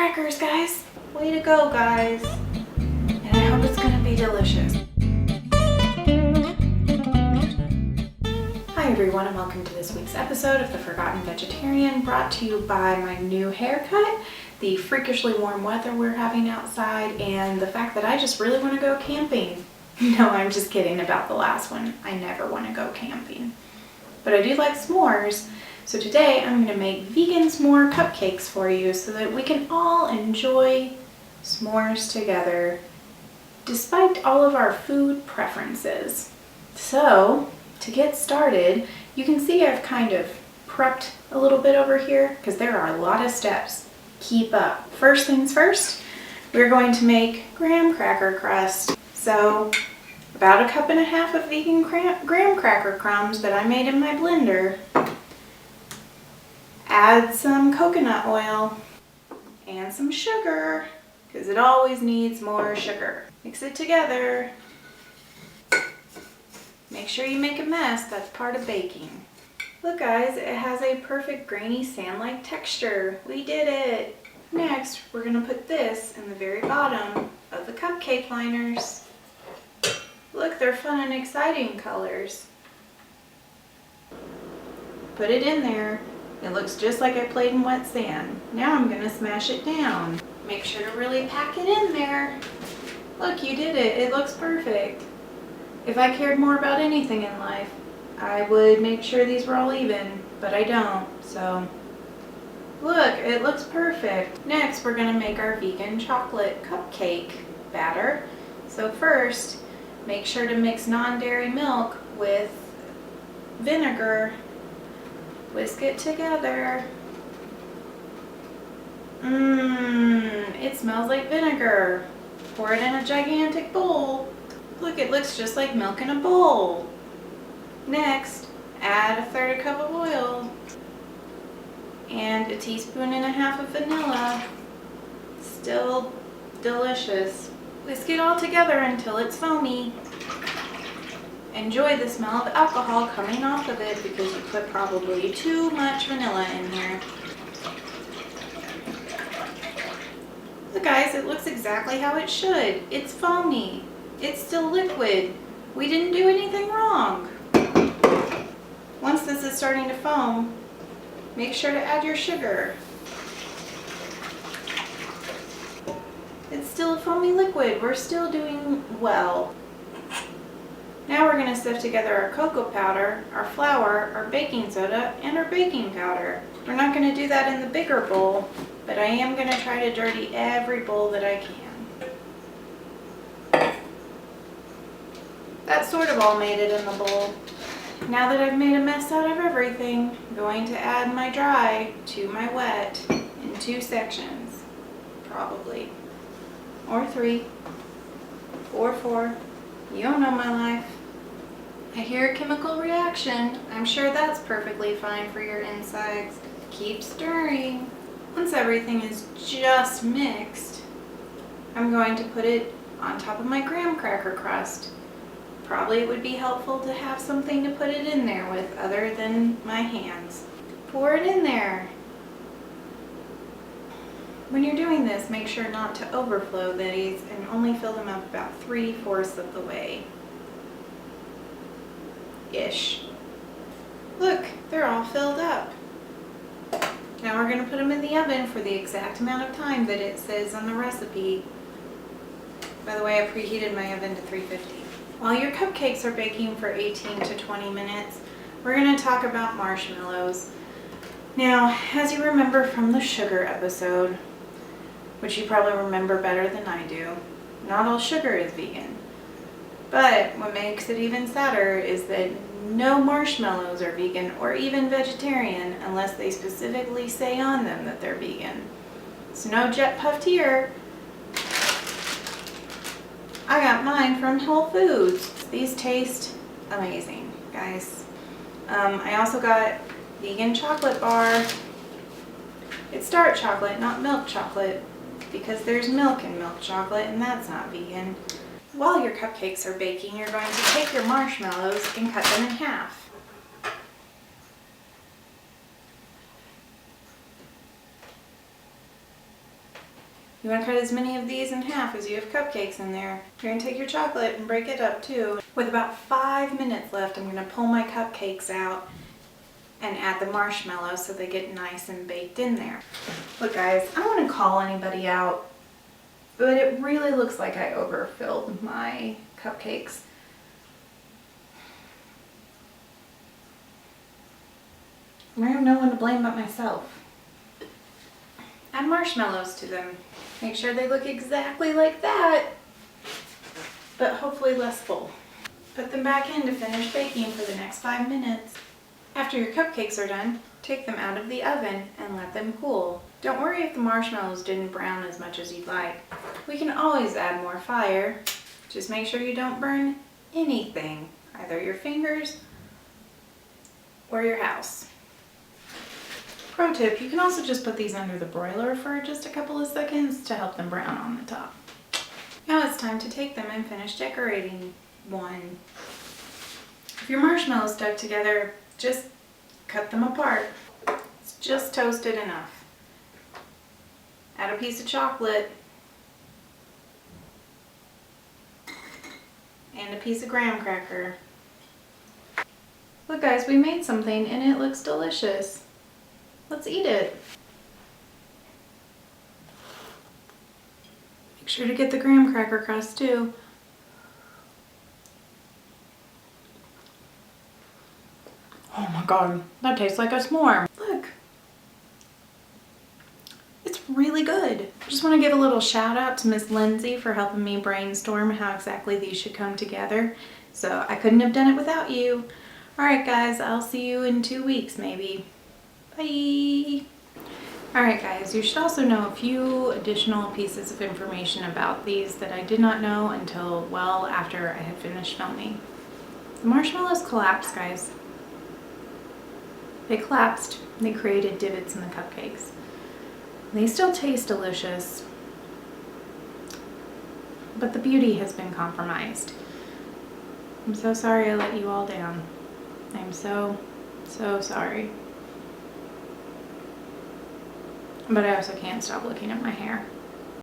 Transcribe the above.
crackers, guys. Way to go, guys. And I hope it's gonna be delicious. Hi everyone, and welcome to this week's episode of The Forgotten Vegetarian, brought to you by my new haircut, the freakishly warm weather we're having outside, and the fact that I just really want to go camping. No, I'm just kidding about the last one. I never want to go camping. But I do like s'mores, so today I'm going to make vegan s'more cupcakes for you so that we can all enjoy s'mores together, despite all of our food preferences. So, to get started, you can see I've kind of prepped a little bit over here because there are a lot of steps. Keep up. First things first, we're going to make graham cracker crust. So, about 1.5 cups of vegan graham cracker crumbs that I made in my blender. Add some coconut oil and some sugar, because it always needs more sugar. Mix it together. Make sure you make a mess, that's part of baking. Look guys, it has a perfect grainy sand-like texture. We did it! Next, we're going to put this in the very bottom of the cupcake liners. Look, they're fun and exciting colors. Put it in there. It looks just like I played in wet sand. Now I'm going to smash it down. Make sure to really pack it in there. Look, you did it. It looks perfect. If I cared more about anything in life, I would make sure these were all even, but I don't, so. Look, it looks perfect. Next, we're going to make our vegan chocolate cupcake batter. So first, make sure to mix non-dairy milk with vinegar. Whisk it together. It smells like vinegar. Pour it in a gigantic bowl. Look, it looks just like milk in a bowl. Next, add 1/3 cup of oil and 1.5 teaspoons of vanilla. Still delicious. Whisk it all together until it's foamy. Enjoy the smell of alcohol coming off of it because you put probably too much vanilla in here. Look guys, it looks exactly how it should. It's foamy. It's still liquid. We didn't do anything wrong. Once this is starting to foam, make sure to add your sugar. It's still a foamy liquid. We're still doing well. Now we're going to sift together our cocoa powder, our flour, our baking soda, and our baking powder. We're not going to do that in the bigger bowl, but I am going to try to dirty every bowl that I can. That sort of all made it in the bowl. Now that I've made a mess out of everything, I'm going to add my dry to my wet in 2 sections, probably. Or 3, or 4. You don't know my life. I hear a chemical reaction. I'm sure that's perfectly fine for your insides. Keep stirring. Once everything is just mixed, I'm going to put it on top of my graham cracker crust. Probably it would be helpful to have something to put it in there with other than my hands. Pour it in there. When you're doing this, make sure not to overflow these and only fill them up about 3/4 of the way. Ish. Look, they're all filled up. Now we're going to put them in the oven for the exact amount of time that it says on the recipe. By the way, I preheated my oven to 350. While your cupcakes are baking for 18 to 20 minutes, we're going to talk about marshmallows. Now, as you remember from the sugar episode, which you probably remember better than I do, not all sugar is vegan. But what makes it even sadder is that no marshmallows are vegan or even vegetarian unless they specifically say on them that they're vegan. So no jet puffed here. I got mine from Whole Foods. These taste amazing, guys. I also got vegan chocolate bar. It's dark chocolate, not milk chocolate, because there's milk in milk chocolate and that's not vegan. While your cupcakes are baking, you're going to take your marshmallows and cut them in half. You want to cut as many of these in half as you have cupcakes in there. You're going to take your chocolate and break it up too. With about 5 minutes left, I'm going to pull my cupcakes out and add the marshmallows so they get nice and baked in there. Look guys, I don't want to call anybody out, but it really looks like I overfilled my cupcakes. I have no one to blame but myself. Add marshmallows to them. Make sure they look exactly like that, but hopefully less full. Put them back in to finish baking for the next 5 minutes. After your cupcakes are done, take them out of the oven and let them cool. Don't worry if the marshmallows didn't brown as much as you'd like. We can always add more fire. Just make sure you don't burn anything, either your fingers or your house. Pro tip, you can also just put these under the broiler for just a couple of seconds to help them brown on the top. Now it's time to take them and finish decorating one. If your marshmallows stuck together, just cut them apart. It's just toasted enough. Add a piece of chocolate and a piece of graham cracker. Look guys, we made something and it looks delicious. Let's eat it. Make sure to get the graham cracker crust too. Oh my god, that tastes like a s'more. Look. It's really good. I just want to give a little shout out to Miss Lindsay for helping me brainstorm how exactly these should come together. So I couldn't have done it without you. Alright guys, I'll see you in 2 weeks maybe. Bye! Alright guys, you should also know a few additional pieces of information about these that I did not know until well after I had finished filming. The marshmallows collapsed, guys. They collapsed. They created divots in the cupcakes. They still taste delicious, but the beauty has been compromised. I'm so sorry I let you all down. I'm so sorry. But I also can't stop looking at my hair.